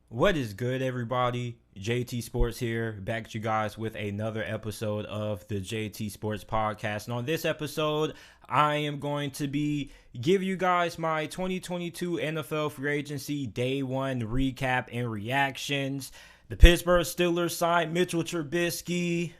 What is good, everybody? JT Sports here, back at you guys with another episode of the JT Sports Podcast. And on this episode, I am going to be give you guys my 2022 NFL free agency day one recap and reactions. The Pittsburgh Steelers signed Mitchell Trubisky.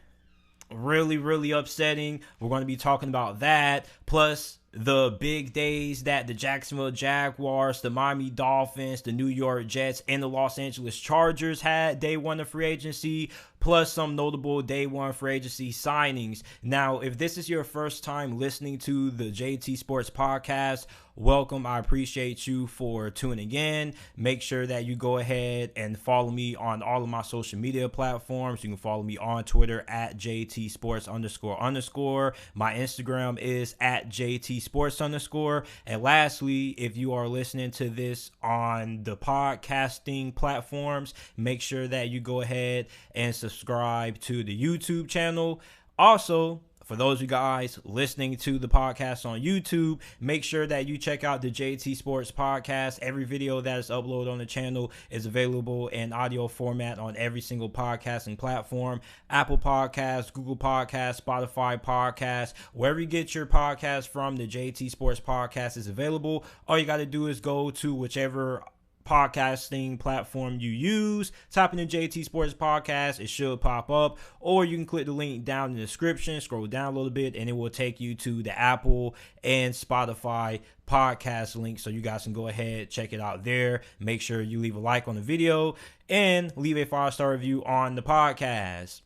Really upsetting. We're going to be talking about that. Plus, the big days that the Jacksonville Jaguars, the Miami Dolphins, the New York Jets, and the Los Angeles Chargers had day one of free agency, plus some notable day one free agency signings. Now, if this is your first time listening to the JT Sports Podcast, welcome. I appreciate you for tuning in. Make sure that you go ahead and follow me on all of my social media platforms. You can follow me on Twitter at JT Sports __. My Instagram is at JT Sports _. And lastly, if you are listening to this on the podcasting platforms, make sure that you go ahead and subscribe to the YouTube channel. Also, for those of you guys listening to the podcast on YouTube, make sure that you check out the JT Sports Podcast. Every video that is uploaded on the channel is available in audio format on every single podcasting platform. Apple Podcasts, Google Podcasts, Spotify Podcasts, wherever you get your podcast from, the JT Sports Podcast is available. All you got to do is go to whichever podcasting platform you use, type in the JT Sports Podcast, it should pop up, or you can click the link down in the description, scroll down a little bit, and it will take you to the Apple and Spotify podcast link, so you guys can go ahead, check it out there. Make sure you leave a like on the video and leave a 5-star review on the podcast.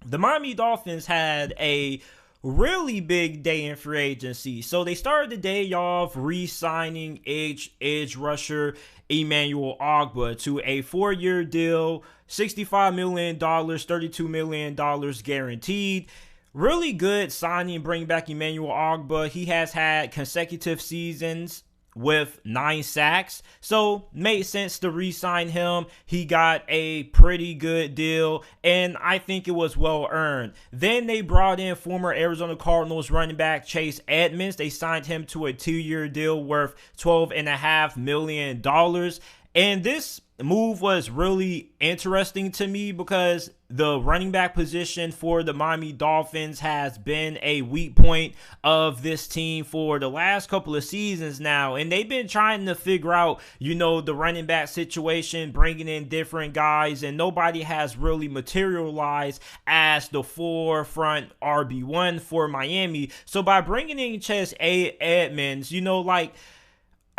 The Miami Dolphins had a really big day in free agency. So they started the day off re-signing edge rusher Emmanuel Ogbah to a 4-year deal, $65 million, $32 million guaranteed. Really good signing, bringing back Emmanuel Ogbah. He has had consecutive seasons with 9 sacks, so made sense to re-sign him. He got a pretty good deal, and I think it was well earned. Then they brought in former Arizona Cardinals running back Chase Edmonds. They signed him to a 2-year deal worth $12.5 million. And this move was really interesting to me because the running back position for the Miami Dolphins has been a weak point of this team for the last couple of seasons now. And they've been trying to figure out, the running back situation, bringing in different guys, and nobody has really materialized as the forefront RB1 for Miami. So by bringing in Chase Edmonds,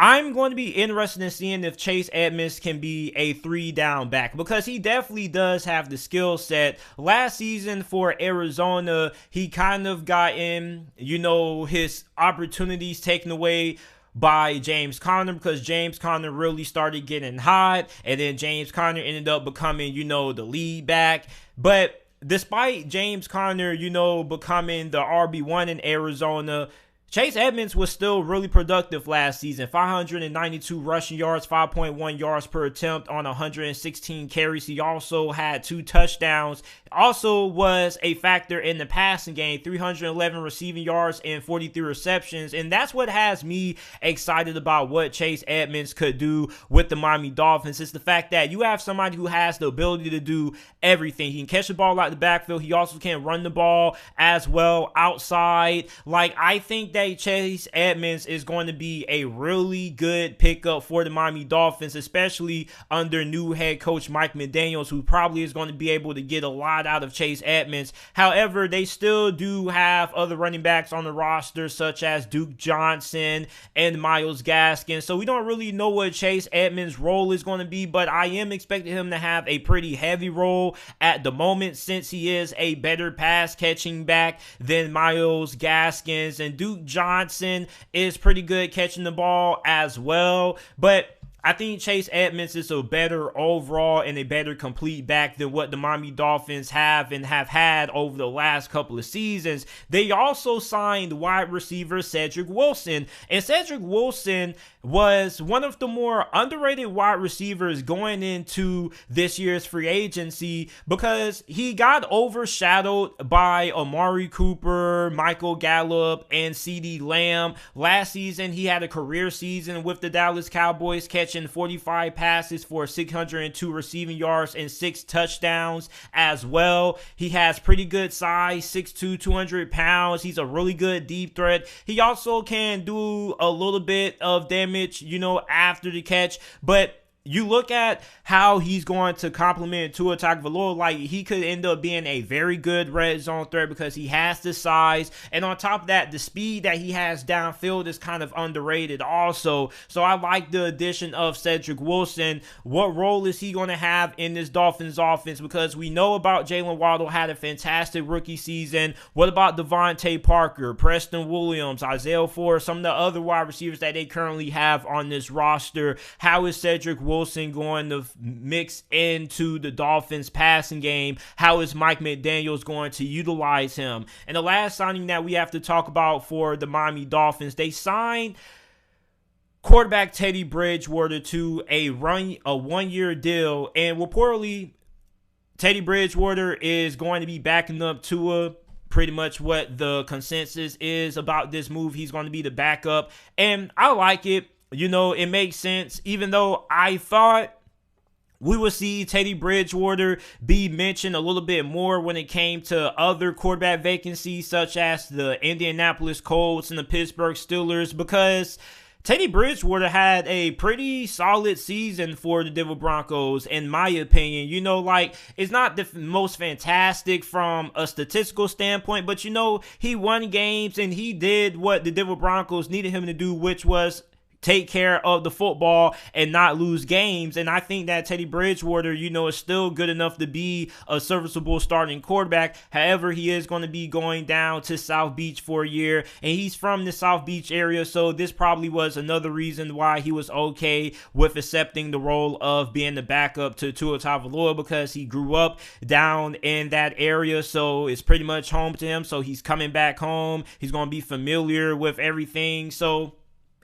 I'm going to be interested in seeing if Chase Edmonds can be a 3-down back, because he definitely does have the skill set. Last season for Arizona, he kind of got his opportunities taken away by James Conner, because James Conner really started getting hot, and then James Conner ended up becoming, the lead back. But despite James Conner, becoming the RB1 in Arizona, Chase Edmonds was still really productive last season. 592 rushing yards, 5.1 yards per attempt on 116 carries. He also had 2 touchdowns. Also was a factor in the passing game, 311 receiving yards and 43 receptions. And that's what has me excited about what Chase Edmonds could do with the Miami Dolphins. It's the fact that you have somebody who has the ability to do everything. He can catch the ball out the backfield. He also can run the ball as well outside. I think that Chase Edmonds is going to be a really good pickup for the Miami Dolphins, especially under new head coach Mike McDaniels, who probably is going to be able to get a lot out of Chase Edmonds. However, they still do have other running backs on the roster, such as Duke Johnson and Myles Gaskin. So we don't really know what Chase Edmonds' role is going to be, but I am expecting him to have a pretty heavy role at the moment, since he is a better pass catching back than Myles Gaskins, and Duke Johnson is pretty good catching the ball as well. But I think Chase Edmonds is a better overall and a better complete back than what the Miami Dolphins have and have had over the last couple of seasons. They also signed wide receiver Cedrick Wilson, and Cedrick Wilson was one of the more underrated wide receivers going into this year's free agency because he got overshadowed by Amari Cooper, Michael Gallup, and CeeDee Lamb. Last season, he had a career season with the Dallas Cowboys, catching catching 45 passes for 602 receiving yards and 6 touchdowns as well. He has pretty good size, 6'2", 200 pounds. He's a really good deep threat. He also can do a little bit of damage, after the catch, but you look at how he's going to complement Tua Tagovailoa, like he could end up being a very good red zone threat because he has the size, and on top of that, the speed that he has downfield is kind of underrated also. So I like the addition of Cedrick Wilson. What role is he going to have in this Dolphins offense? Because we know about Jalen Waddle had a fantastic rookie season. What about Devontae Parker, Preston Williams, Isaiah Ford, some of the other wide receivers that they currently have on this roster? How is Cedrick Wilson going to mix into the Dolphins passing game? How is Mike McDaniels going to utilize him? And the last signing that we have to talk about for the Miami Dolphins, they signed quarterback Teddy Bridgewater to a one-year deal, and reportedly Teddy Bridgewater is going to be backing up Tua. Pretty much what the consensus is about this move. He's going to be the backup, and I like it. It makes sense, even though I thought we would see Teddy Bridgewater be mentioned a little bit more when it came to other quarterback vacancies, such as the Indianapolis Colts and the Pittsburgh Steelers, because Teddy Bridgewater had a pretty solid season for the Denver Broncos, in my opinion. It's not the most fantastic from a statistical standpoint, but he won games and he did what the Denver Broncos needed him to do, which was take care of the football and not lose games. And I think that Teddy Bridgewater, is still good enough to be a serviceable starting quarterback. However, he is going to be going down to South Beach for a year, and he's from the South Beach area, so this probably was another reason why he was okay with accepting the role of being the backup to Tua Tagovailoa, because he grew up down in that area, so it's pretty much home to him. So he's coming back home. He's going to be familiar with everything. So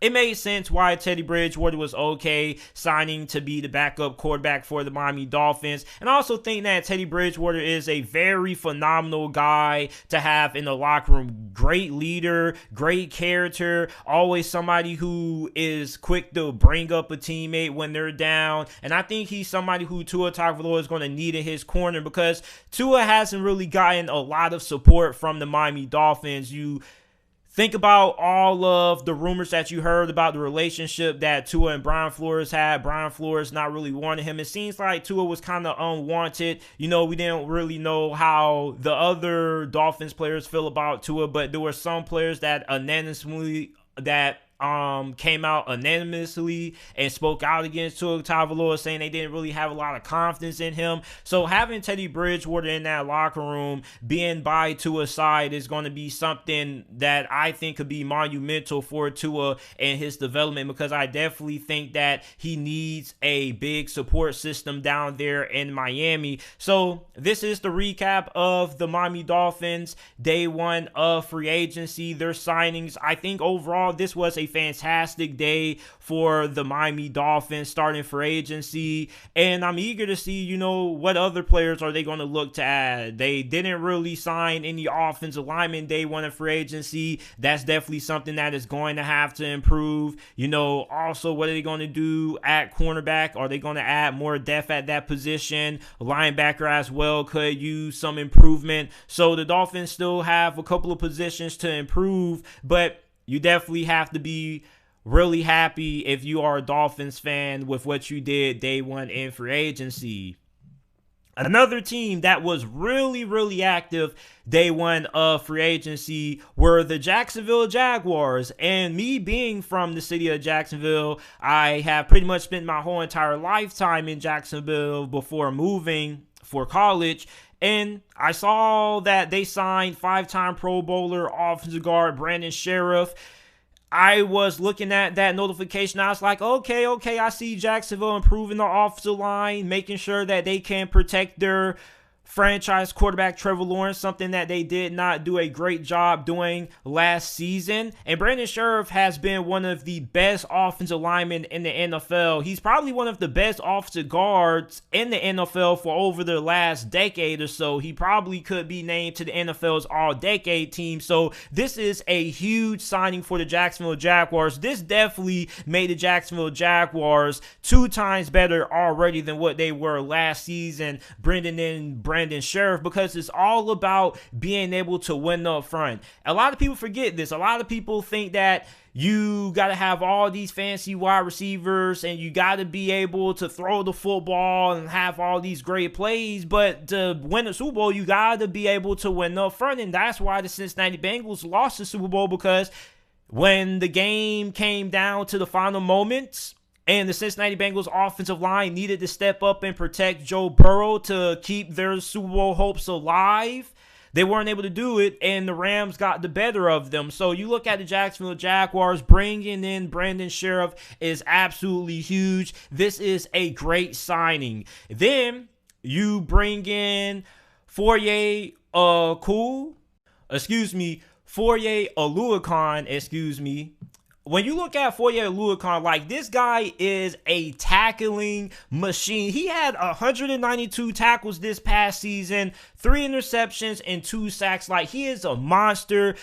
it made sense why Teddy Bridgewater was okay signing to be the backup quarterback for the Miami Dolphins. And I also think that Teddy Bridgewater is a very phenomenal guy to have in the locker room. Great leader, great character, always somebody who is quick to bring up a teammate when they're down. And I think he's somebody who Tua Tagovailoa is going to need in his corner, because Tua hasn't really gotten a lot of support from the Miami Dolphins. You think about all of the rumors that you heard about the relationship that Tua and Brian Flores had. Brian Flores not really wanting him. It seems like Tua was kind of unwanted. We didn't really know how the other Dolphins players feel about Tua, but there were some players that came out unanimously and spoke out against Tua Tagovailoa, saying they didn't really have a lot of confidence in him. So having Teddy Bridgewater in that locker room, being by Tua's side, is going to be something that I think could be monumental for Tua and his development, because I definitely think that he needs a big support system down there in Miami. So this is the recap of the Miami Dolphins day one of free agency, their signings. I think overall this was a fantastic day for the Miami Dolphins starting free agency, and I'm eager to see, what other players are they going to look to add. They didn't really sign any offensive linemen day one of free agency. That's definitely something that is going to have to improve. Also, what are they going to do at cornerback? Are they going to add more depth at that position? Linebacker as well could use some improvement. So the Dolphins still have a couple of positions to improve, but you definitely have to be really happy if you are a Dolphins fan with what you did day one in free agency. Another team that was really, really active day one of free agency were the Jacksonville Jaguars. And me being from the city of Jacksonville, I have pretty much spent my whole entire lifetime in Jacksonville before moving for college. And I saw that they signed 5-time Pro Bowler offensive guard Brandon Scherff. I was looking at that notification. I was like, okay, I see Jacksonville improving the offensive line, making sure that they can protect their franchise quarterback Trevor Lawrence, something that they did not do a great job doing last season. And Brandon Scherff has been one of the best offensive linemen in the NFL. He's probably one of the best offensive guards in the NFL for over the last decade or so. He probably could be named to the NFL's all-decade team. So this is a huge signing for the Jacksonville Jaguars. This definitely made the Jacksonville Jaguars 2 times better already than what they were last season, Brandon Scherff, because it's all about being able to win up front. A lot of people forget this. A lot of people think that you got to have all these fancy wide receivers and you got to be able to throw the football and have all these great plays. But to win a Super Bowl, you got to be able to win up front. And that's why the Cincinnati Bengals lost the Super Bowl, because when the game came down to the final moments and the Cincinnati Bengals offensive line needed to step up and protect Joe Burrow to keep their Super Bowl hopes alive, they weren't able to do it, and the Rams got the better of them. So you look at the Jacksonville Jaguars, bringing in Brandon Scherff is absolutely huge. This is a great signing. Then you bring in Foye Oluokun, When you look at Foye Oluokun, like, this guy is a tackling machine. He had 192 tackles this past season, 3 interceptions and 2 sacks. Like, he is a monster.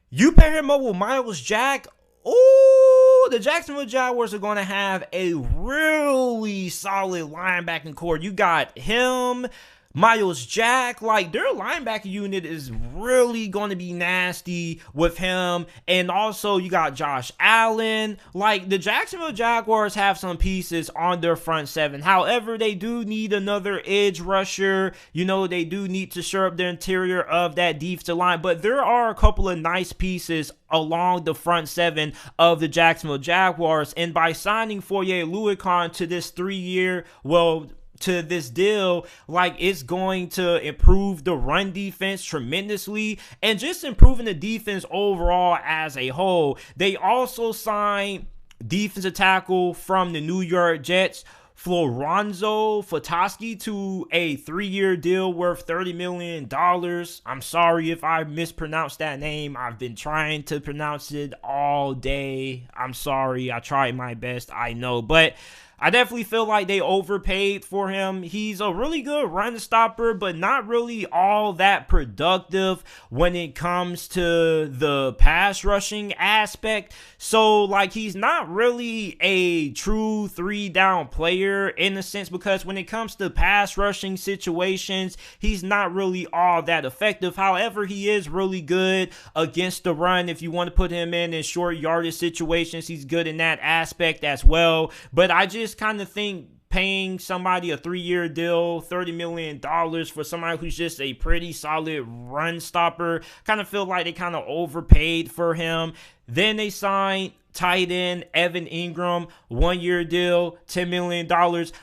You pair him up with Myles Jack. Oh, the Jacksonville Jaguars are going to have a really solid linebacking core. You got him, Myles Jack, like, their linebacker unit is really going to be nasty with him. And also you got Josh Allen. Like, the Jacksonville Jaguars have some pieces on their front 7. However, they do need another edge rusher. You know, they do need to shore up the interior of that defensive line. But there are a couple of nice pieces along the front 7 of the Jacksonville Jaguars. And by signing Foye Oluokun to this 3-year, to this deal, like, it's going to improve the run defense tremendously and just improving the defense overall as a whole. They also signed defensive tackle from the New York Jets, Florenzo Fatosky, to a 3-year deal worth $30 million. I'm sorry if I mispronounced that name. I've been trying to pronounce it all day. I'm sorry. I tried my best, I know. But I definitely feel like they overpaid for him. He's a really good run stopper, but not really all that productive when it comes to the pass rushing aspect. So, like, he's not really a true 3-down player in a sense, because when it comes to pass rushing situations, he's not really all that effective. However, he is really good against the run. If you want to put him in short yardage situations, he's good in that aspect as well. But I just kind of think paying somebody a 3-year deal, $30 million for somebody who's just a pretty solid run stopper, kind of feel like they kind of overpaid for him. Then they signed tight end Evan Engram, 1-year deal, $10 million.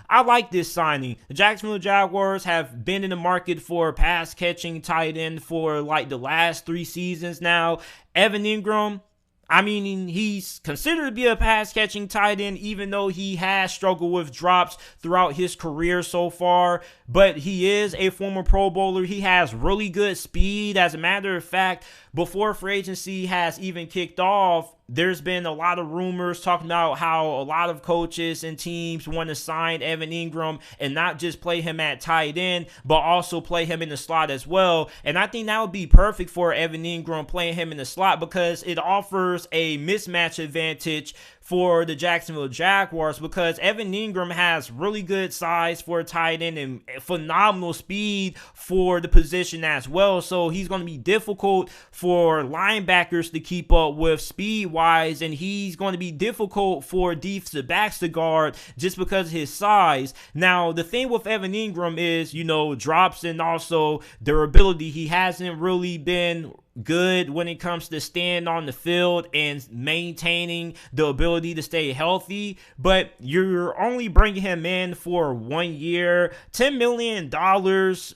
I like this signing. The Jacksonville Jaguars have been in the market for a pass-catching tight end for like the last 3 seasons now. Evan Engram, I mean, he's considered to be a pass-catching tight end, even though he has struggled with drops throughout his career so far. But he is a former Pro Bowler. He has really good speed. As a matter of fact, before free agency has even kicked off, there's been a lot of rumors talking about how a lot of coaches and teams want to sign Evan Engram and not just play him at tight end, but also play him in the slot as well. And I think that would be perfect for Evan Engram, playing him in the slot, because it offers a mismatch advantage for the Jacksonville Jaguars, because Evan Engram has really good size for a tight end and phenomenal speed for the position as well. So he's going to be difficult for linebackers to keep up with speed-wise, and he's going to be difficult for defensive backs to guard just because of his size. Now, the thing with Evan Engram is, you know, drops and also durability. He hasn't really been good when it comes to staying on the field and maintaining the ability to stay healthy, but you're only bringing him in for 1 year. $10 million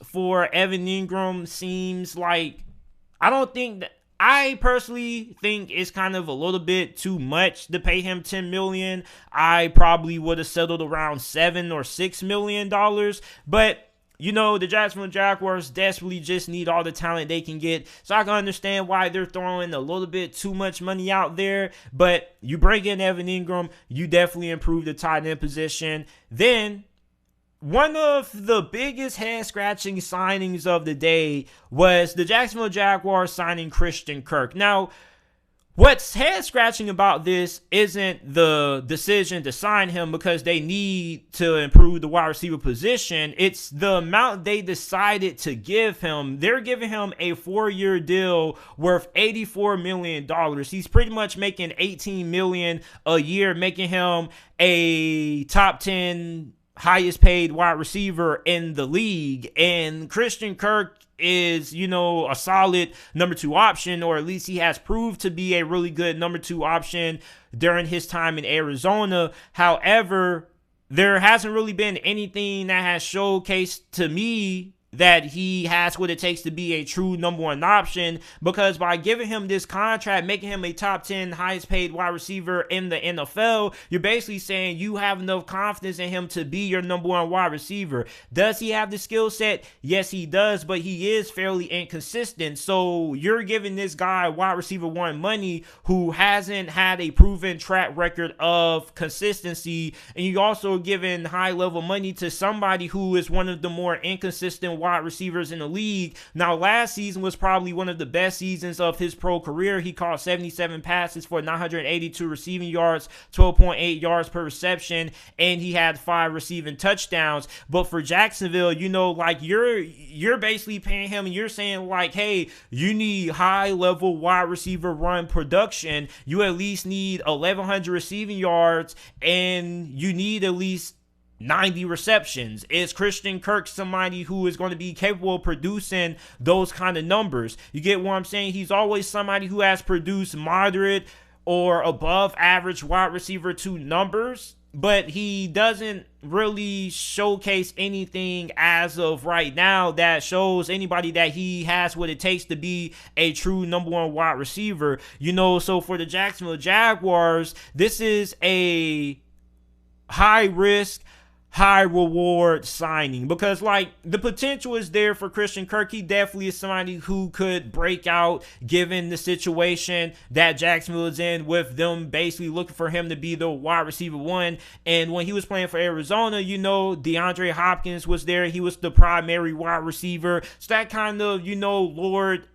for Evan Engram seems like, I personally think it's kind of a little bit too much to pay him $10 million. I probably would have settled around $7 or $6 million, but the Jacksonville Jaguars desperately just need all the talent they can get. So I can understand why they're throwing a little bit too much money out there. But you bring in Evan Engram, you definitely improve the tight end position. Then one of the biggest head-scratching signings of the day was the Jacksonville Jaguars signing Christian Kirk. Now, what's head-scratching about this isn't the decision to sign him because they need to improve the wide receiver position. It's the amount they decided to give him. They're giving him a 4-year deal worth $84 million. He's pretty much making $18 million a year, making him a top 10 highest paid wide receiver in the league. And Christian Kirk is, a solid number 2 option, or at least he has proved to be a really good number 2 option during his time in Arizona. However, there hasn't really been anything that has showcased to me that he has what it takes to be a true number 1 option, because by giving him this contract, making him a top 10 highest paid wide receiver in the NFL, you're basically saying you have enough confidence in him to be your number 1 wide receiver. Does he have the skill set? Yes, he does, but he is fairly inconsistent. So you're giving this guy wide receiver 1 money who hasn't had a proven track record of consistency, and you also giving high level money to somebody who is one of the more inconsistent wide receivers in the league. Now, last season was probably one of the best seasons of his pro career. He caught 77 passes for 982 receiving yards, 12.8 yards per reception, and he had 5 receiving touchdowns. But for Jacksonville, you're basically paying him, and you're saying hey, you need high level wide receiver run production. You at least need 1,100 receiving yards, and you need at least 90 receptions. Is Christian Kirk somebody who is going to be capable of producing those kind of numbers? You get what I'm saying? He's always somebody who has produced moderate or above average wide receiver 2 numbers, but he doesn't really showcase anything as of right now that shows anybody that he has what it takes to be a true number 1 wide receiver. So for the Jacksonville Jaguars, this is a high risk, high reward signing, because the potential is there for Christian Kirk. He definitely is somebody who could break out given the situation that Jacksonville is in, with them basically looking for him to be the wide receiver 1. And when he was playing for Arizona, DeAndre Hopkins was there. He was the primary wide receiver. So that kind of, lowered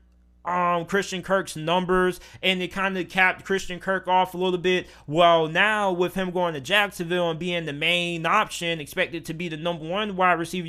Christian Kirk's numbers, and it kind of capped Christian Kirk off a little bit. Well, now with him going to Jacksonville and being the main option, expected to be the number 1 wide receiver,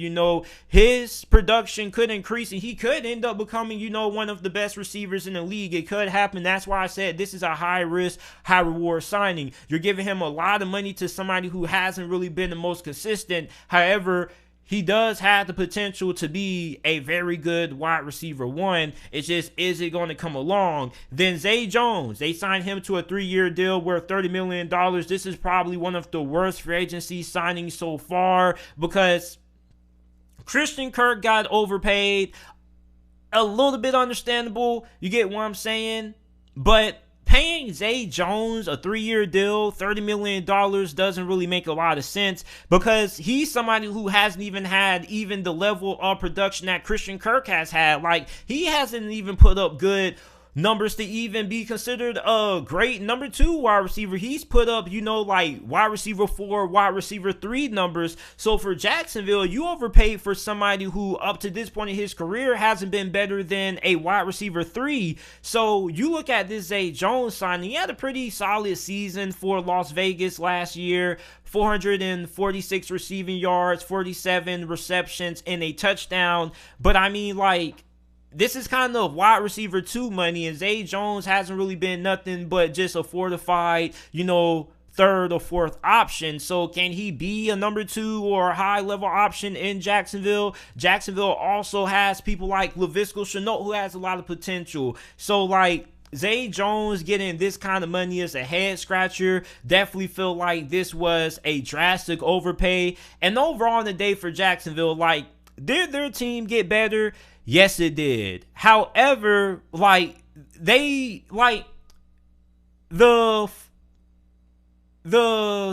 his production could increase, and he could end up becoming, one of the best receivers in the league. It could happen. That's why I said this is a high risk, high reward signing. You're giving him a lot of money to somebody who hasn't really been the most consistent. However, he does have the potential to be a very good wide receiver 1. It's just, is it going to come along? Then Zay Jones, they signed him to a 3-year deal worth $30 million. This is probably one of the worst free agency signings so far, because Christian Kirk got overpaid. A little bit understandable. You get what I'm saying? But paying Zay Jones a 3-year deal, $30 million, doesn't really make a lot of sense, because he's somebody who hasn't even had even the level of production that Christian Kirk has had. He hasn't even put up good numbers to even be considered a great number 2 wide receiver. He's put up, wide receiver 4, wide receiver 3 numbers. So for Jacksonville, you overpaid for somebody who up to this point in his career hasn't been better than a wide receiver 3. So you look at this Zay Jones signing. He had a pretty solid season for Las Vegas last year. 446 receiving yards, 47 receptions, and a touchdown. But this is kind of wide receiver 2 money, and Zay Jones hasn't really been nothing but just a fortified, 3rd or 4th option. So can he be a number 2 or a high level option in Jacksonville? Jacksonville also has people like Laviska Shenault, who has a lot of potential. So Zay Jones getting this kind of money is a head scratcher. Definitely feel like this was a drastic overpay. And overall in the day for Jacksonville, did their team get better? Yes, it did. However, the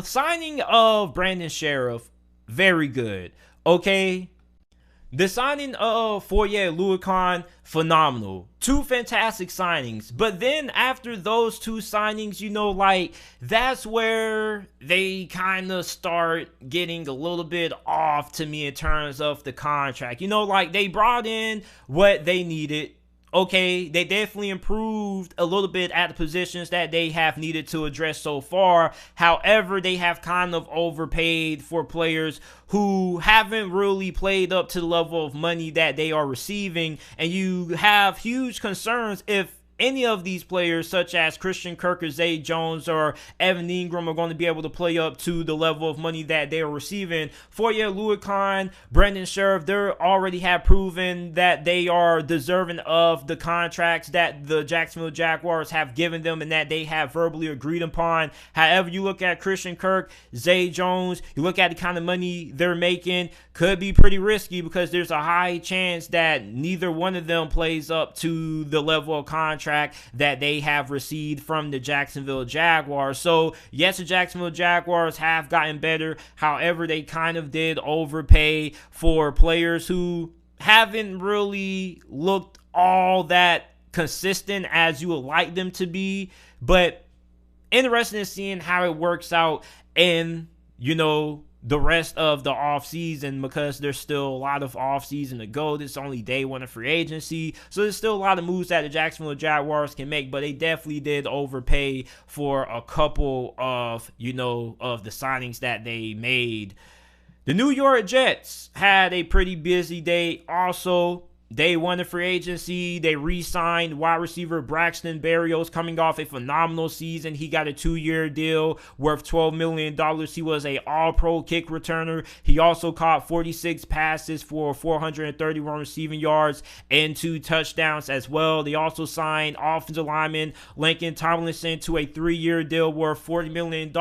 signing of Brandon Scherff, very good. Okay. The signing of Foye Oluokun, phenomenal. Two fantastic signings. But then after those two signings, that's where they kind of start getting a little bit off to me in terms of the contract. They brought in what they needed. Okay, they definitely improved a little bit at the positions that they have needed to address so far. However, they have kind of overpaid for players who haven't really played up to the level of money that they are receiving. And you have huge concerns if any of these players, such as Christian Kirk or Zay Jones or Evan Engram, are going to be able to play up to the level of money that they are receiving. Foye Oluokun, Brandon Scherff, they already have proven that they are deserving of the contracts that the Jacksonville Jaguars have given them and that they have verbally agreed upon. However, you look at Christian Kirk, Zay Jones, you look at the kind of money they're making, could be pretty risky because there's a high chance that neither one of them plays up to the level of contract that they have received from the Jacksonville Jaguars. So yes, the Jacksonville Jaguars have gotten better. However, they kind of did overpay for players who haven't really looked all that consistent as you would like them to be. But interested in seeing how it works out in, the rest of the offseason, because there's still a lot of offseason to go. This is only day one of free agency. So there's still a lot of moves that the Jacksonville Jaguars can make, but they definitely did overpay for a couple of, of the signings that they made. The New York Jets had a pretty busy day also. Day one of free agency, they re-signed wide receiver Braxton Berrios, coming off a phenomenal season. He got a 2-year deal worth $12 million. He was an all-pro kick returner. He also caught 46 passes for 431 receiving yards and 2 touchdowns as well. They also signed offensive lineman Laken Tomlinson to a 3-year deal worth $40 million.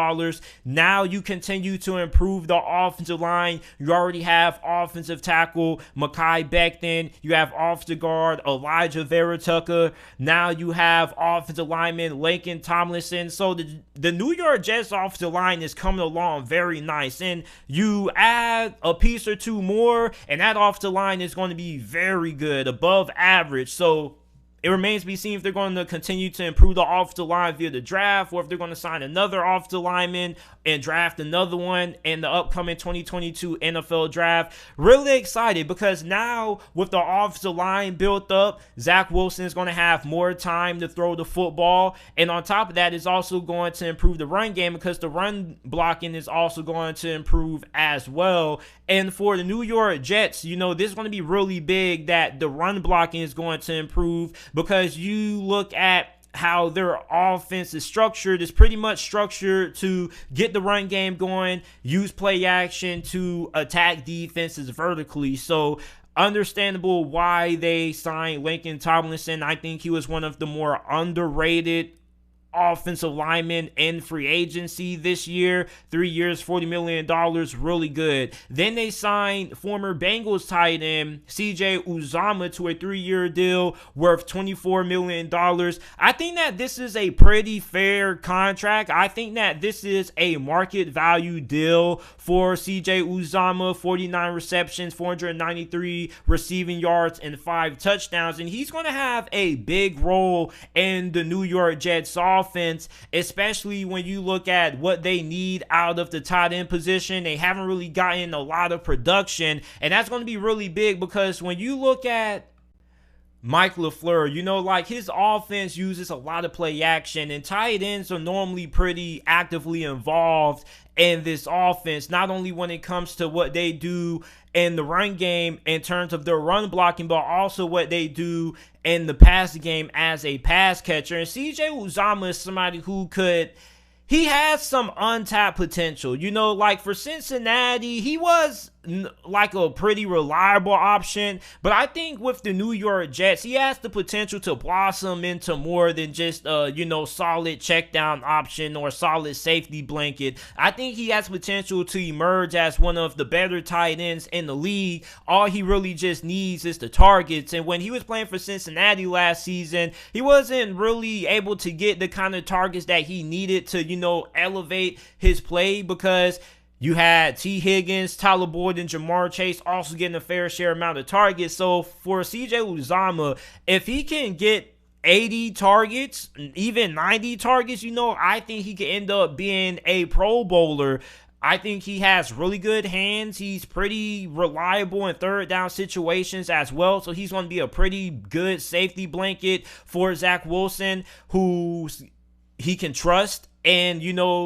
Now you continue to improve the offensive line. You already have offensive tackle Mekhi Becton. You have offensive guard Elijah Vera Tucker. Now you have offensive lineman Laken Tomlinson. So the New York Jets offensive line is coming along very nice. And you add a piece or two more, and that offensive line is going to be very good, above average. So it remains to be seen if they're going to continue to improve the offensive line via the draft, or if they're going to sign another offensive lineman and draft another one in the upcoming 2022 NFL draft. Really excited because now with the offensive line built up, Zach Wilson is going to have more time to throw the football. And on top of that, it's also going to improve the run game because the run blocking is also going to improve as well. And for the New York Jets, this is going to be really big that the run blocking is going to improve, because you look at how their offense is structured. It's pretty much structured to get the run game going, use play action to attack defenses vertically. So understandable why they signed Laken Tomlinson. I think he was one of the more underrated offensive lineman in free agency this year. 3 years, $40 million, really good. Then they signed former Bengals tight end CJ Uzomah to a 3-year deal worth $24 million. I think that this is a pretty fair contract. I think that this is a market value deal for CJ Uzomah. 49 receptions, 493 receiving yards, and 5 touchdowns. And he's going to have a big role in the New York Jets offense, especially when you look at what they need out of the tight end position. They haven't really gotten a lot of production, and that's going to be really big because when you look at Mike LaFleur, his offense uses a lot of play action, and tight ends are normally pretty actively involved in this offense, not only when it comes to what they do in the run game in terms of their run blocking, but also what they do in the pass game as a pass catcher. And CJ Uzomah is somebody who he has some untapped potential. For Cincinnati, he was like a pretty reliable option, but I think with the New York Jets, he has the potential to blossom into more than just solid check down option or solid safety blanket. I think he has potential to emerge as one of the better tight ends in the league. All he really just needs is the targets. And when he was playing for Cincinnati last season, he wasn't really able to get the kind of targets that he needed to elevate his play, because You had T. Higgins, Tyler Boyd, and Jamar Chase also getting a fair share amount of targets. So for CJ Uzomah, if he can get 80 targets, even 90 targets, I think he could end up being a Pro Bowler. I think he has really good hands. He's pretty reliable in third down situations as well. So he's going to be a pretty good safety blanket for Zach Wilson, who he can trust. And,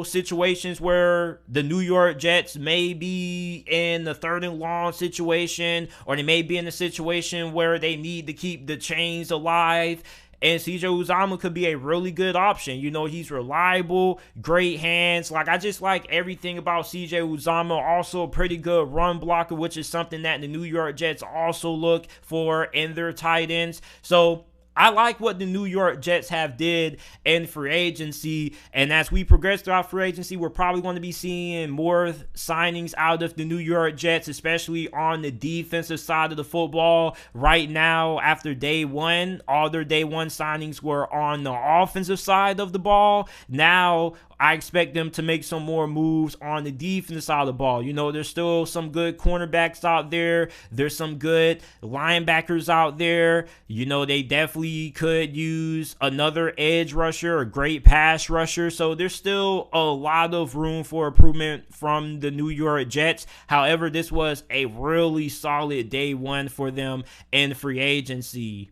situations where the New York Jets may be in the 3rd and long situation, or they may be in a situation where they need to keep the chains alive. And CJ Uzomah could be a really good option. He's reliable, great hands. I just like everything about CJ Uzomah. Also a pretty good run blocker, which is something that the New York Jets also look for in their tight ends. So I like what the New York Jets have did in free agency, and as we progress throughout free agency, we're probably going to be seeing more signings out of the New York Jets, especially on the defensive side of the football. Right now, after day one, all their day one signings were on the offensive side of the ball. Now, I expect them to make some more moves on the defensive side of the ball. There's still some good cornerbacks out there. There's some good linebackers out there. They definitely could use another edge rusher, a great pass rusher. So there's still a lot of room for improvement from the New York Jets. However, this was a really solid day one for them in free agency.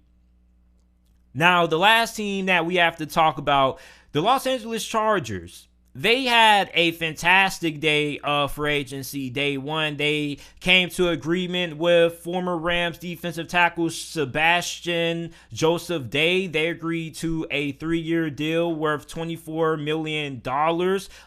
Now, the last team that we have to talk about, the Los Angeles Chargers. They had a fantastic day of free agency. Day one, they came to agreement with former Rams defensive tackle Sebastian Joseph Day. They agreed to a 3-year deal worth $24 million.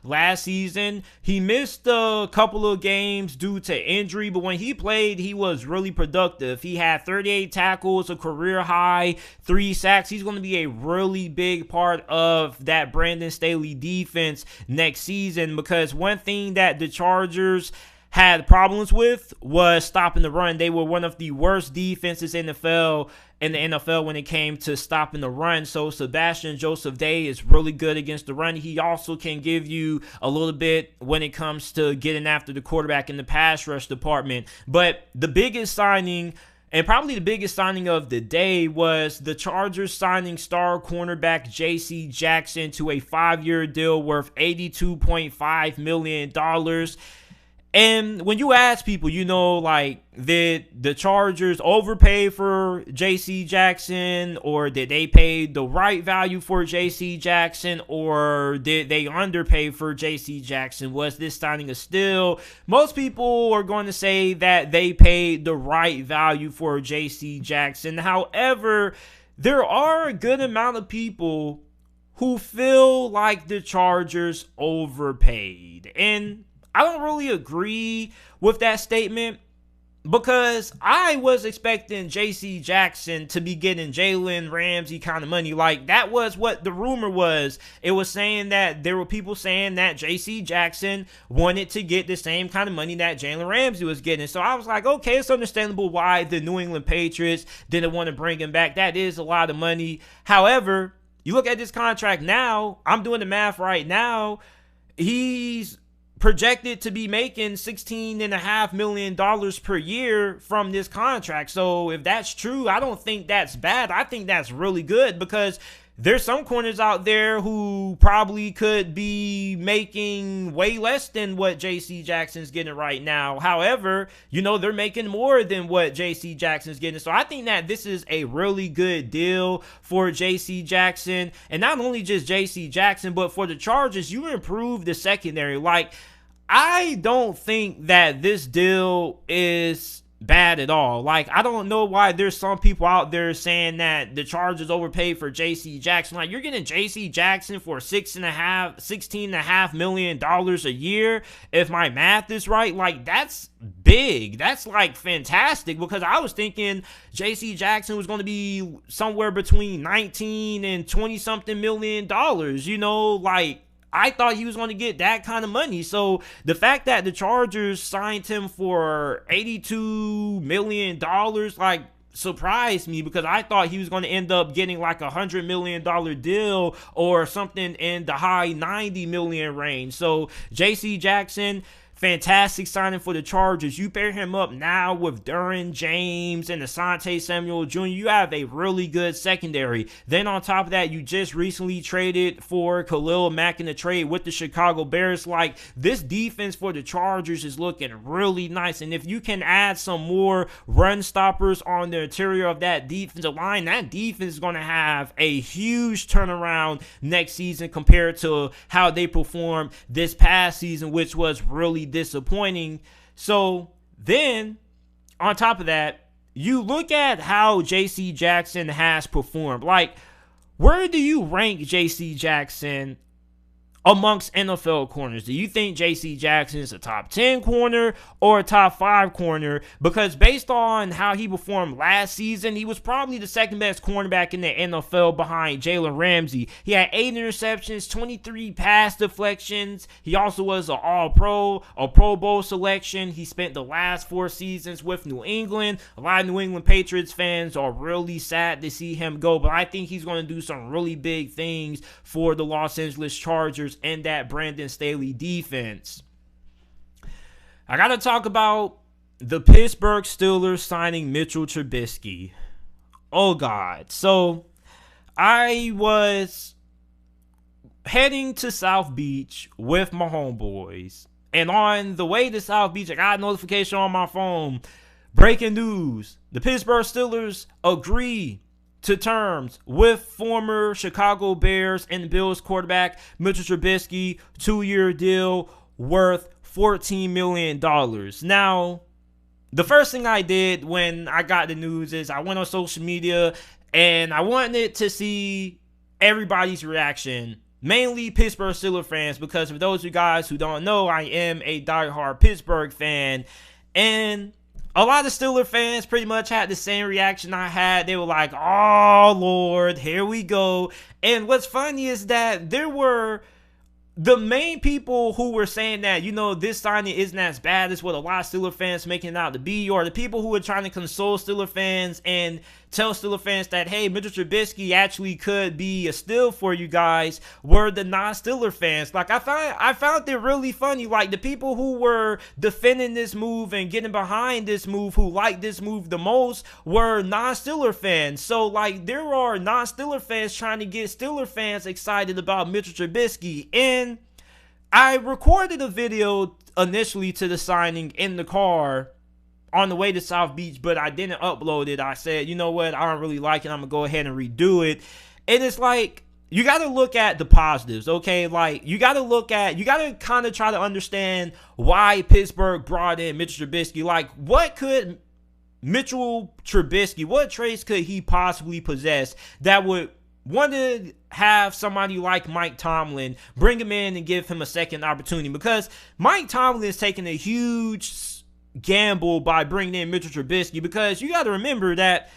Last season, he missed a couple of games due to injury, but when he played, he was really productive. He had 38 tackles, a career high, 3 sacks. He's going to be a really big part of that Brandon Staley defense next season, because one thing that the Chargers had problems with was stopping the run. They were one of the worst defenses in the NFL when it came to stopping the run. So Sebastian Joseph Day is really good against the run. He also can give you a little bit when it comes to getting after the quarterback in the pass rush department. But the biggest signing, and probably the biggest signing of the day, was the Chargers signing star cornerback J.C. Jackson to a 5-year deal worth $82.5 million. And when you ask people, did the Chargers overpay for J.C. Jackson, or did they pay the right value for J.C. Jackson, or did they underpay for J.C. Jackson? Was this signing a steal? Most people are going to say that they paid the right value for J.C. Jackson. However, there are a good amount of people who feel like the Chargers overpaid. And I don't really agree with that statement, because I was expecting J.C. Jackson to be getting Jalen Ramsey kind of money. That was what the rumor was. It was saying that there were people saying that J.C. Jackson wanted to get the same kind of money that Jalen Ramsey was getting. So I was like, okay, it's understandable why the New England Patriots didn't want to bring him back. That is a lot of money. However, you look at this contract now, I'm doing the math right now, he's projected to be making $16.5 million per year from this contract. So if that's true, I don't think that's bad. I think that's really good, because there's some corners out there who probably could be making way less than what J.C. Jackson's getting right now. However, they're making more than what J.C. Jackson's getting. So I think that this is a really good deal for J.C. Jackson. And not only just J.C. Jackson, but for the Chargers, you improve the secondary. I don't think that this deal is bad at all. I don't know why there's some people out there saying that the Chargers overpaid for J.C. Jackson. You're getting J.C. Jackson for $16.5 million a year. If my math is right, that's big. That's fantastic, because I was thinking J.C. Jackson was going to be somewhere between 19 and 20 something million dollars. I thought he was going to get that kind of money. So the fact that the Chargers signed him for $82 million, surprised me, because I thought he was going to end up getting $100 million deal or something in the high $90 million range. So J.C. Jackson, fantastic signing for the Chargers. You pair him up now with Derwin James and Asante Samuel Jr. You have a really good secondary. Then on top of that, you just recently traded for Khalil Mack in the trade with the Chicago Bears. Like, this defense for the Chargers is looking really nice. And if you can add some more run stoppers on the interior of that defensive line, that defense is going to have a huge turnaround next season compared to how they performed this past season, which was really disappointing. So then, on top of that, you look at how J.C. Jackson has performed. Like, where do you rank J.C. Jackson amongst NFL corners? Do you think J.C. Jackson is a top 10 corner or a top 5 corner? Because based on how he performed last season, he was probably the second best cornerback in the NFL behind Jalen Ramsey. He had 8 interceptions, 23 pass deflections. He also was an All-Pro, a Pro Bowl selection. He spent the last 4 seasons with New England. A lot of New England Patriots fans are really sad to see him go, but I think he's going to do some really big things for the Los Angeles Chargers and that Brandon Staley defense. I got to talk about the Pittsburgh Steelers signing Mitchell Trubisky. Oh, God. So, I was heading to South Beach with my homeboys. And on the way to South Beach, I got a notification on my phone. Breaking news. The Pittsburgh Steelers agree to terms with former Chicago Bears and Bills quarterback Mitchell Trubisky, 2-year deal worth $14 million. Now, the first thing I did when I got the news is I went on social media and I wanted to see everybody's reaction, mainly Pittsburgh Steelers fans, because for those of you guys who don't know, I am a diehard Pittsburgh fan, and a lot of Steelers fans pretty much had the same reaction I had. They were like, oh, Lord, here we go. And what's funny is that there were the main people who were saying that, you know, this signing isn't as bad as what a lot of Steelers fans making it out to be, or the people who were trying to console Steelers fans and tell Steelers fans that, hey, Mitchell Trubisky actually could be a steal for you guys, were the non-Steelers fans. Like, I found it really funny. Like, the people who were defending this move and getting behind this move, who liked this move the most, were non-Steelers fans. So, like, there are non-Steelers fans trying to get Steelers fans excited about Mitchell Trubisky. And I recorded a video initially to the signing in the car on the way to South Beach, but I didn't upload it. I said, you know what, I don't really like it. I'm going to go ahead and redo it. And it's like, you got to look at the positives, okay? Like, you got to kind of try to understand why Pittsburgh brought in Mitchell Trubisky. Like, what could Mitchell Trubisky, what traits could he possibly possess that would want to have somebody like Mike Tomlin bring him in and give him a second opportunity? Because Mike Tomlin is taking a huge gamble by bringing in Mitchell Trubisky, because you got to remember that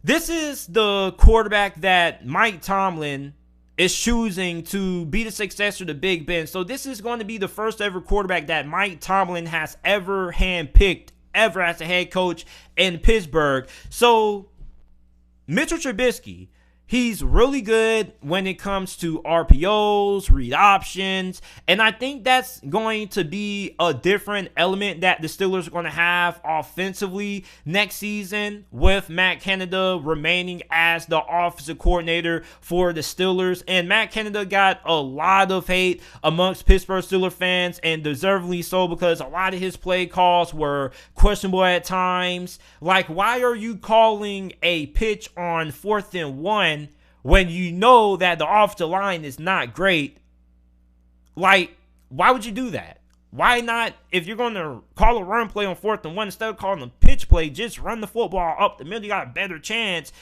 this is the quarterback that Mike Tomlin is choosing to be the successor to Big Ben. So this is going to be the first ever quarterback that Mike Tomlin has ever handpicked ever as a head coach in Pittsburgh. So Mitchell Trubisky, he's really good when it comes to RPOs, read options, and I think that's going to be a different element that the Steelers are going to have offensively next season with Matt Canada remaining as the offensive coordinator for the Steelers. And Matt Canada got a lot of hate amongst Pittsburgh Steelers fans, and deservedly so, because a lot of his play calls were questionable at times. Like, why are you calling a pitch on 4th and 1 when you know that the offensive line is not great? Like, why would you do that? Why not, if you're going to call a run play on 4th and 1, instead of calling a pitch play, just run the football up the middle? You got a better chance.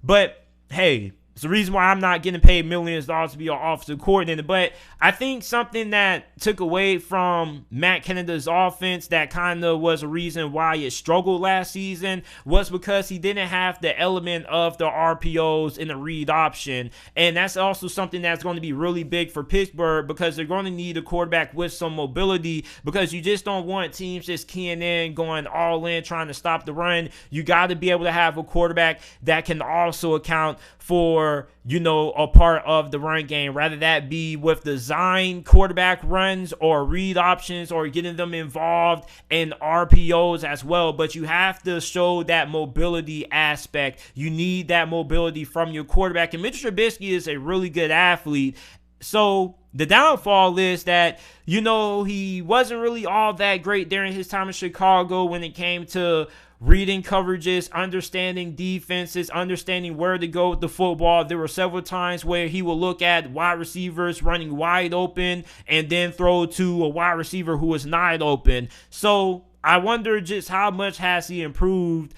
But, hey, it's the reason why I'm not getting paid millions of dollars to be an offensive coordinator. But I think something that took away from Matt Canada's offense that kind of was a reason why it struggled last season was because he didn't have the element of the RPOs in the read option. And that's also something that's going to be really big for Pittsburgh, because they're going to need a quarterback with some mobility, because you just don't want teams just keying in, going all in, trying to stop the run. You got to be able to have a quarterback that can also account for more, a part of the run game, rather that be with design quarterback runs or read options or getting them involved in RPOs as well. But you have to show that mobility aspect. You need that mobility from your quarterback. And Mitchell Trubisky is a really good athlete. So the downfall is that, he wasn't really all that great during his time in Chicago when it came to reading coverages, understanding defenses, understanding where to go with the football. There were several times where he would look at wide receivers running wide open and then throw to a wide receiver who was not open. So I wonder just how much has he improved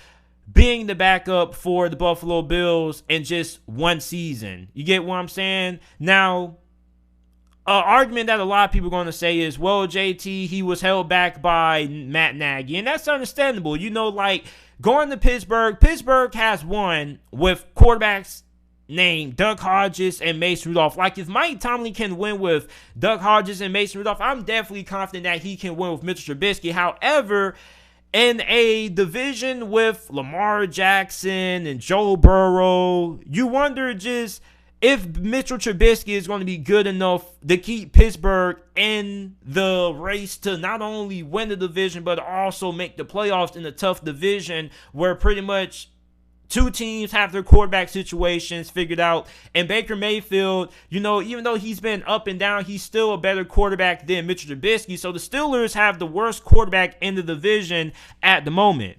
being the backup for the Buffalo Bills in just one season. You get what I'm saying? Now, an argument that a lot of people are going to say is, well, JT, he was held back by Matt Nagy. And that's understandable. Going to Pittsburgh has won with quarterbacks named Duck Hodges and Mason Rudolph. If Mike Tomlin can win with Duck Hodges and Mason Rudolph, I'm definitely confident that he can win with Mitchell Trubisky. However, in a division with Lamar Jackson and Joe Burrow, you wonder just if Mitchell Trubisky is going to be good enough to keep Pittsburgh in the race to not only win the division, but also make the playoffs in a tough division where pretty much two teams have their quarterback situations figured out. And Baker Mayfield, even though he's been up and down, he's still a better quarterback than Mitchell Trubisky. So the Steelers have the worst quarterback in the division at the moment.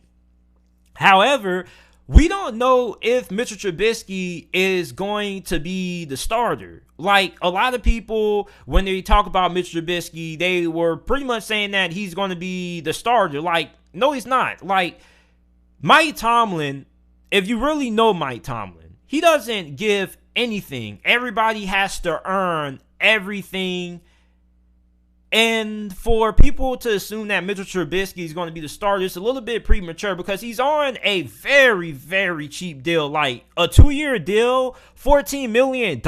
However, we don't know if Mitchell Trubisky is going to be the starter. A lot of people, when they talk about Mitchell Trubisky, they were pretty much saying that he's going to be the starter. No, he's not. Mike Tomlin, if you really know Mike Tomlin, he doesn't give anything. Everybody has to earn everything. And for people to assume that Mitchell Trubisky is going to be the starter, it's a little bit premature because he's on a very, very cheap deal. A 2-year deal, $14 million.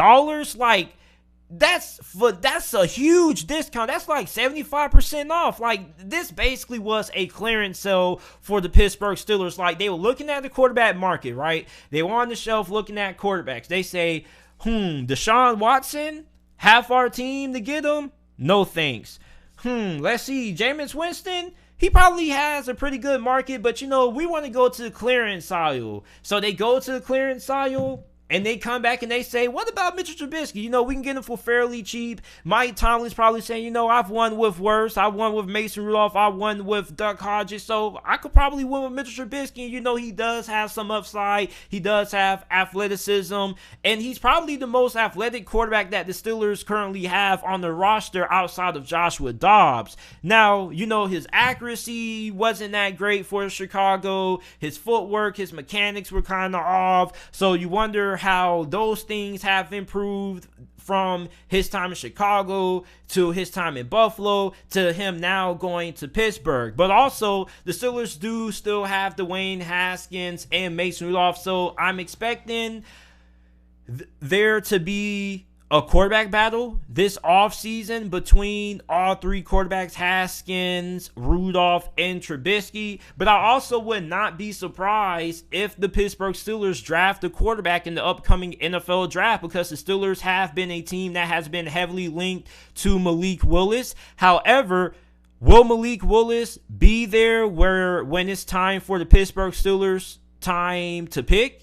That's a huge discount. That's 75% off. This basically was a clearance sale for the Pittsburgh Steelers. They were looking at the quarterback market, right? They were on the shelf looking at quarterbacks. They say, Deshaun Watson, half our team to get him? No thanks. Let's see. Jameis Winston, he probably has a pretty good market, but we want to go to the clearance aisle. So they go to the clearance aisle and they come back and they say, what about Mitchell Trubisky? We can get him for fairly cheap. Mike Tomlin's probably saying, I've won with worse. I won with Mason Rudolph. I won with Duck Hodges. So I could probably win with Mitchell Trubisky. He does have some upside. He does have athleticism. And he's probably the most athletic quarterback that the Steelers currently have on the roster outside of Joshua Dobbs. Now, his accuracy wasn't that great for Chicago. His footwork, his mechanics were kind of off. So you wonder how those things have improved from his time in Chicago to his time in Buffalo to him now going to Pittsburgh. But also, the Steelers do still have Dwayne Haskins and Mason Rudolph, so I'm expecting there to be a quarterback battle this offseason between all three quarterbacks, Haskins, Rudolph, and Trubisky. But I also would not be surprised if the Pittsburgh Steelers draft a quarterback in the upcoming NFL draft, because the Steelers have been a team that has been heavily linked to Malik Willis. However, will Malik Willis be there when it's time for the Pittsburgh Steelers time to pick?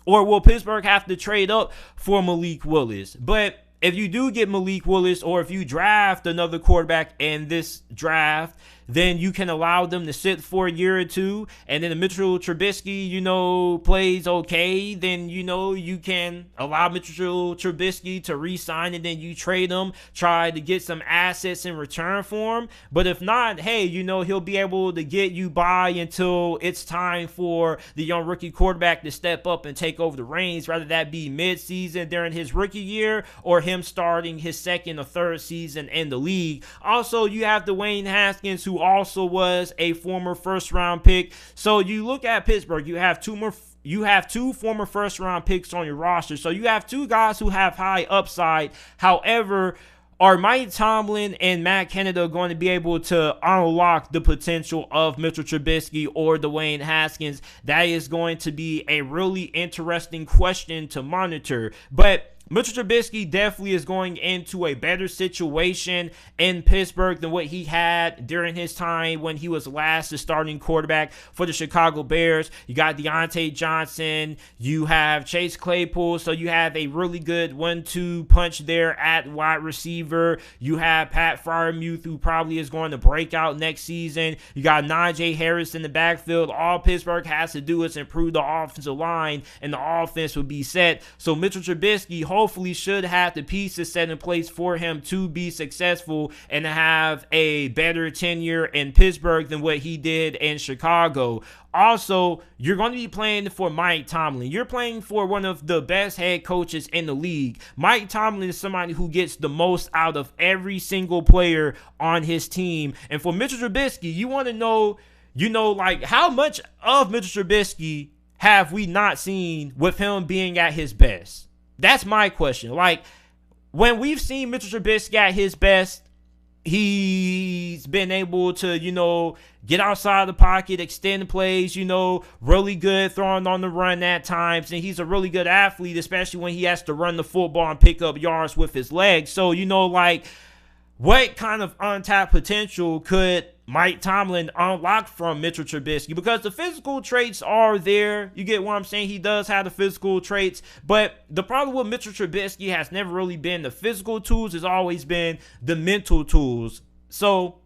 Or will Pittsburgh have to trade up for Malik Willis? But if you do get Malik Willis, or if you draft another quarterback in this draft, then you can allow them to sit for a year or two. And then Mitchell Trubisky, plays okay. Then, you can allow Mitchell Trubisky to re-sign, and then you trade him, try to get some assets in return for him. But if not, hey, he'll be able to get you by until it's time for the young rookie quarterback to step up and take over the reins, rather that be mid-season during his rookie year or him starting his second or third season in the league. Also, you have Dwayne Haskins, who also was a former first-round pick. So you look at Pittsburgh, you have two former first-round picks on your roster. So you have two guys who have high upside. However, are Mike Tomlin and Matt Canada going to be able to unlock the potential of Mitchell Trubisky or Dwayne Haskins? That is going to be a really interesting question to monitor. But Mitchell Trubisky definitely is going into a better situation in Pittsburgh than what he had during his time when he was last the starting quarterback for the Chicago Bears. You got Deontay Johnson, you have Chase Claypool, so you have a really good 1-2 punch there at wide receiver. You have Pat Freiermuth, who probably is going to break out next season. You got Najee Harris in the backfield. All Pittsburgh has to do is improve the offensive line, and the offense will be set. So Mitchell Trubisky hopefully should have the pieces set in place for him to be successful and have a better tenure in Pittsburgh than what he did in Chicago. Also, you're going to be playing for Mike Tomlin. You're playing for one of the best head coaches in the league. Mike Tomlin is somebody who gets the most out of every single player on his team. And for Mitchell Trubisky, you want to know, like, how much of Mitchell Trubisky have we not seen with him being at his best? That's my question. Like, when we've seen Mitchell Trubisky at his best, he's been able to, get outside the pocket, extend plays, really good throwing on the run at times. And he's a really good athlete, especially when he has to run the football and pick up yards with his legs. So, like, what kind of untapped potential could Mike Tomlin unlock from Mitchell Trubisky? Because the physical traits are there. You get what I'm saying? He does have the physical traits. But the problem with Mitchell Trubisky has never really been the physical tools. It's always been the mental tools. So,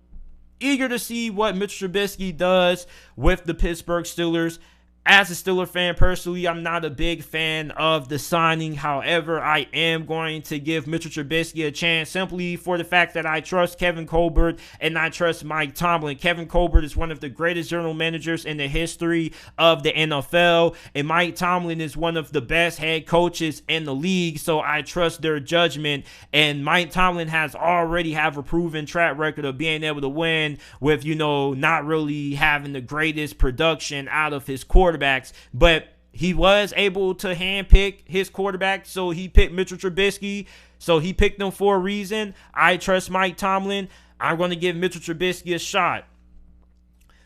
eager to see what Mitchell Trubisky does with the Pittsburgh Steelers. As a Steeler fan, personally, I'm not a big fan of the signing. However, I am going to give Mitchell Trubisky a chance simply for the fact that I trust Kevin Colbert and I trust Mike Tomlin. Kevin Colbert is one of the greatest general managers in the history of the NFL, and Mike Tomlin is one of the best head coaches in the league, so I trust their judgment. And Mike Tomlin has already have a proven track record of being able to win with, not really having the greatest production out of his quarterbacks, but he was able to handpick his quarterback, so he picked Mitchell Trubisky, so he picked him for a reason. I trust Mike Tomlin. I'm going to give Mitchell Trubisky a shot.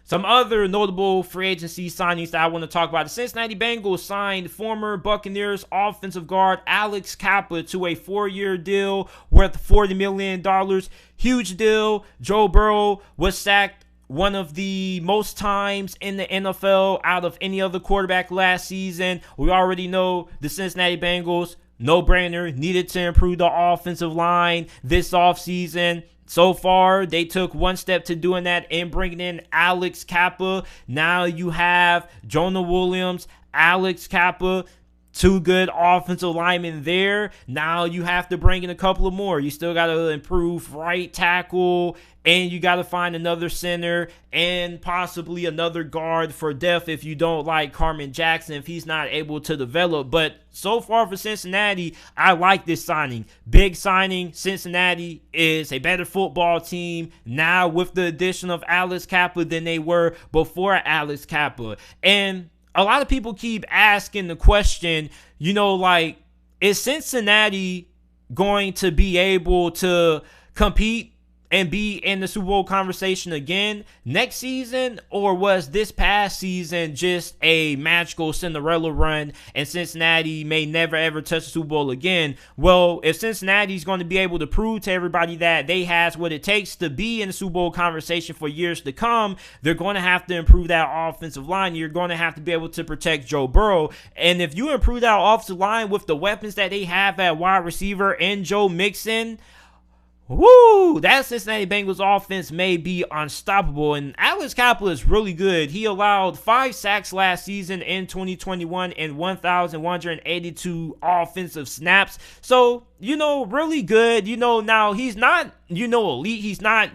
Some other notable free agency signings that I want to talk about. The Cincinnati Bengals signed former Buccaneers offensive guard Alex Kappa to a 4-year deal worth $40 million. Huge deal. Joe Burrow was sacked one of the most times in the NFL out of any other quarterback last season. We already know the Cincinnati Bengals, no-brainer, needed to improve the offensive line this offseason. So far, they took one step to doing that in bringing in Alex Kappa. Now you have Jonah Williams, Alex Kappa, two good offensive linemen there. Now you have to bring in a couple of more. You still got to improve right tackle, and you got to find another center and possibly another guard for depth if you don't like Carmen Jackson, if he's not able to develop. But so far for Cincinnati, I like this signing. Big signing. Cincinnati is a better football team now with the addition of Alex Kappa than they were before Alex Kappa. And a lot of people keep asking the question, is Cincinnati going to be able to compete and be in the Super Bowl conversation again next season? Or was this past season just a magical Cinderella run and Cincinnati may never ever touch the Super Bowl again? Well, if Cincinnati's going to be able to prove to everybody that they has what it takes to be in the Super Bowl conversation for years to come, they're going to have to improve that offensive line. You're going to have to be able to protect Joe Burrow. And if you improve that offensive line with the weapons that they have at wide receiver and Joe Mixon, woo! That Cincinnati Bengals offense may be unstoppable. And Alex Kappa is really good. He allowed 5 sacks last season in 2021 and 1,182 offensive snaps. So, really good. Now he's not, elite. He's not,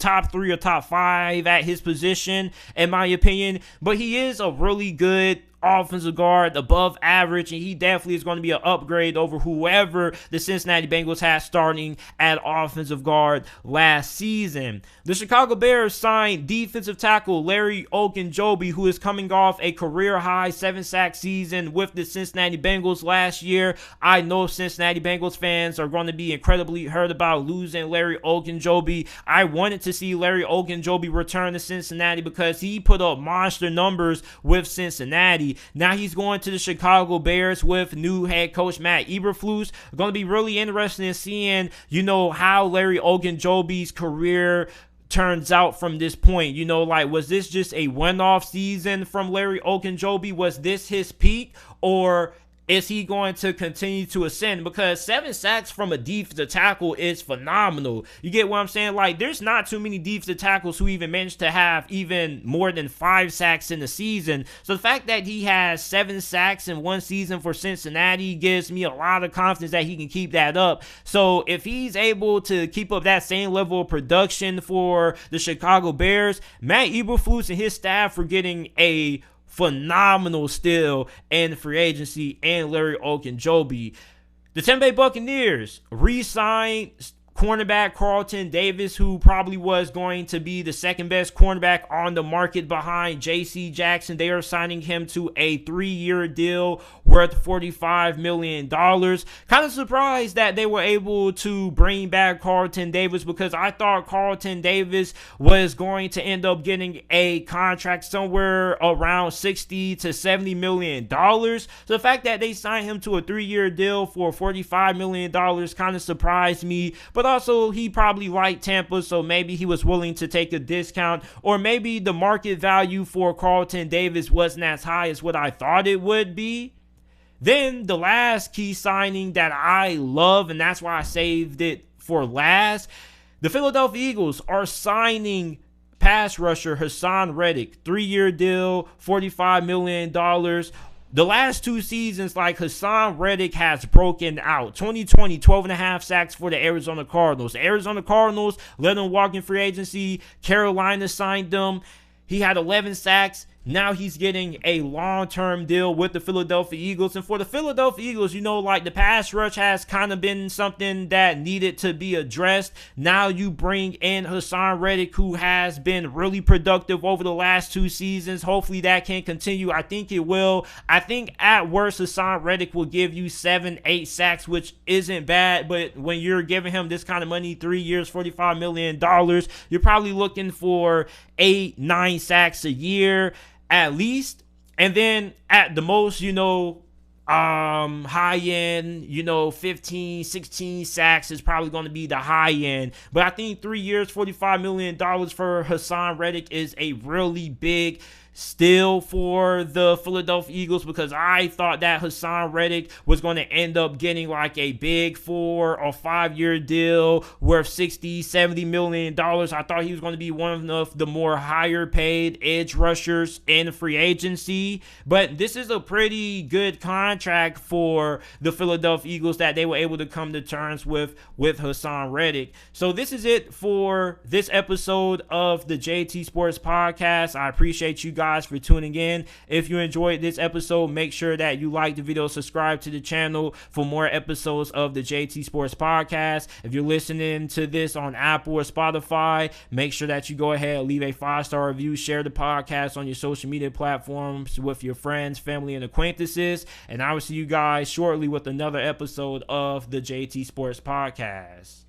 top 3 or top 5 at his position, in my opinion. But he is a really good offensive guard, above average, and he definitely is going to be an upgrade over whoever the Cincinnati Bengals had starting at offensive guard last season. The Chicago Bears signed defensive tackle Larry Ogunjobi, who is coming off a career-high 7-sack season with the Cincinnati Bengals last year. I know Cincinnati Bengals Eagles fans are going to be incredibly hurt about losing Larry Ogunjobi. I wanted to see Larry Ogunjobi return to Cincinnati because he put up monster numbers with Cincinnati. Now he's going to the Chicago Bears with new head coach Matt Eberflus. Going to be really interesting in seeing, how Larry Ogunjobi's career turns out from this point. Was this just a one-off season from Larry Ogunjobi? Was this his peak, or is he going to continue to ascend? Because 7 sacks from a defensive tackle is phenomenal. You get what I'm saying? There's not too many defensive tackles who even managed to have even more than 5 sacks in the season. So the fact that he has 7 sacks in one season for Cincinnati gives me a lot of confidence that he can keep that up. So if he's able to keep up that same level of production for the Chicago Bears, Matt Eberflus and his staff are getting a phenomenal steal in free agency and Larry Ogunjobi. The Tampa Bay Buccaneers re-signed cornerback Carlton Davis, who probably was going to be the second best cornerback on the market behind J.C. Jackson. They are signing him to a 3-year deal worth $45 million. Kind of surprised that they were able to bring back Carlton Davis, because I thought Carlton Davis was going to end up getting a contract somewhere around $60 to $70 million. So the fact that they signed him to a 3-year deal for $45 million kind of surprised me. But also, he probably liked Tampa, so maybe he was willing to take a discount, or maybe the market value for Carlton Davis wasn't as high as what I thought it would be. Then the last key signing that I love, and that's why I saved it for last, the Philadelphia Eagles are signing pass rusher Haason Reddick, 3-year deal, $45 million. The last 2 seasons, Haason Reddick has broken out. 2020, 12.5 sacks for the Arizona Cardinals. The Arizona Cardinals let him walk in free agency. Carolina signed him. He had 11 sacks. Now he's getting a long-term deal with the Philadelphia Eagles. And for the Philadelphia Eagles, the pass rush has kind of been something that needed to be addressed. Now you bring in Haason Reddick, who has been really productive over the last 2 seasons. Hopefully that can continue. I think it will. I think at worst, Haason Reddick will give you 7-8 sacks, which isn't bad. But when you're giving him this kind of money, 3 years, $45 million, you're probably looking for 8-9 sacks a year at least. And then at the most, high end, 15, 16 sacks is probably going to be the high end. But I think 3 years, $45 million for Haason Reddick is a really big steal for the Philadelphia Eagles, because I thought that Haason Reddick was going to end up getting a big 4 or 5 year deal worth $60, $70 million. I thought he was going to be one of the more higher paid edge rushers in free agency. But this is a pretty good contract for the Philadelphia Eagles that they were able to come to terms with Haason Reddick. So this is it for this episode of the JT Sports Podcast. I appreciate you guys for tuning in. If you enjoyed this episode, make sure that you like the video, subscribe to the channel for more episodes of the JT Sports Podcast. If you're listening to this on Apple or Spotify, make sure that you go ahead and leave a 5-star review, share the podcast on your social media platforms with your friends, family, and acquaintances. And I will see you guys shortly with another episode of the JT Sports Podcast.